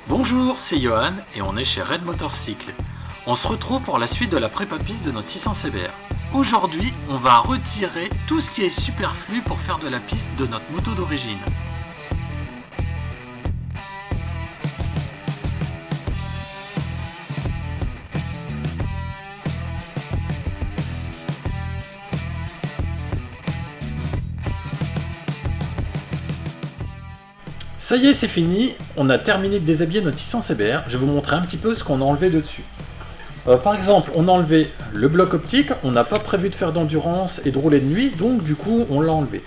Bonjour, c'est Johan et on est chez Red Motorcycle. On se retrouve pour la suite de la prépa piste de notre 600 CBR. Aujourd'hui, on va retirer tout ce qui est superflu pour faire de la piste de notre moto d'origine. Ça y est, c'est fini, on a terminé de déshabiller notre 600 CBR. Je vais vous montrer un petit peu ce qu'on a enlevé de dessus. Par exemple, on a enlevé le bloc optique, on n'a pas prévu de faire d'endurance et de rouler de nuit, donc du coup on l'a enlevé.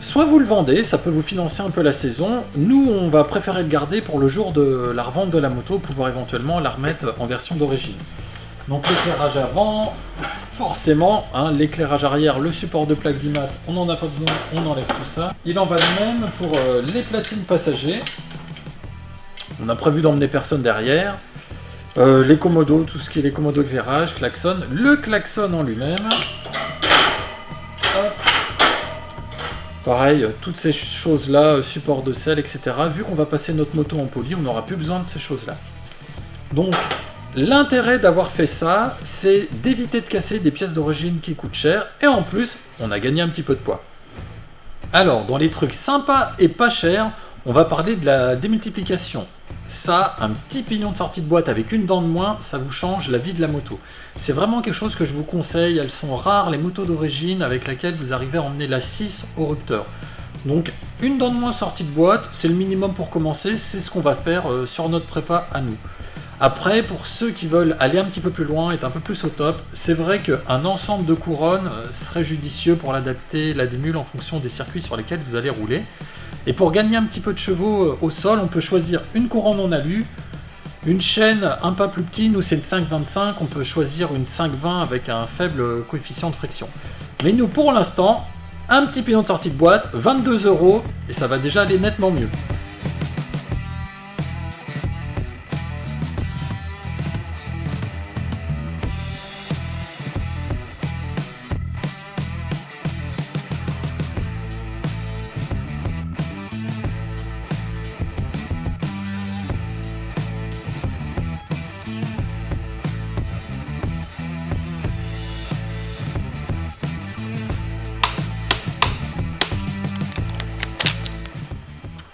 Soit vous le vendez, ça peut vous financer un peu la saison, nous on va préférer le garder pour le jour de la revente de la moto, pouvoir éventuellement la remettre en version d'origine. Donc l'éclairage avant, forcément, hein, l'éclairage arrière, le support de plaque d'IMAT, on n'en a pas besoin, on enlève tout ça. Il en va de même pour les platines passagers. On a prévu d'emmener personne derrière. Les commodos, tout ce qui est les commodos éclairage, klaxon, le klaxon en lui-même. Pareil, toutes ces choses-là, support de selle, etc. Vu qu'on va passer notre moto en poli, on n'aura plus besoin de ces choses-là. Donc, l'intérêt d'avoir fait ça, c'est d'éviter de casser des pièces d'origine qui coûtent cher, et en plus, on a gagné un petit peu de poids. Alors, dans les trucs sympas et pas chers, on va parler de la démultiplication. Ça, un petit pignon de sortie de boîte avec une dent de moins, ça vous change la vie de la moto. C'est vraiment quelque chose que je vous conseille, elles sont rares les motos d'origine avec lesquelles vous arrivez à emmener la 6 au rupteur. Donc, une dent de moins sortie de boîte, c'est le minimum pour commencer, c'est ce qu'on va faire sur notre prépa à nous. Après, pour ceux qui veulent aller un petit peu plus loin, être un peu plus au top, c'est vrai qu'un ensemble de couronnes serait judicieux pour l'adapter, la démule en fonction des circuits sur lesquels vous allez rouler. Et pour gagner un petit peu de chevaux au sol, on peut choisir une couronne en alu, une chaîne un pas plus petite, nous c'est une 5,25, on peut choisir une 5,20 avec un faible coefficient de friction. Mais nous, pour l'instant, un petit pignon de sortie de boîte, 22 €, et ça va déjà aller nettement mieux.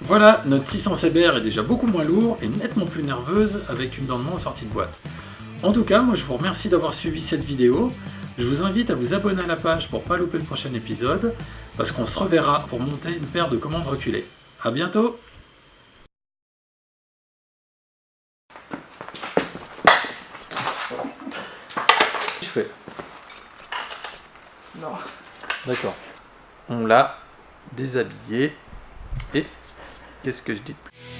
Voilà, notre 600 CBR est déjà beaucoup moins lourd et nettement plus nerveuse avec une dent de moins en sortie de boîte. En tout cas, moi je vous remercie d'avoir suivi cette vidéo. Je vous invite à vous abonner à la page pour ne pas louper le prochain épisode, parce qu'on se reverra pour monter une paire de commandes reculées. A bientôt! Je fais. Non. D'accord. On l'a déshabillé et qu'est-ce que je dis de plus ?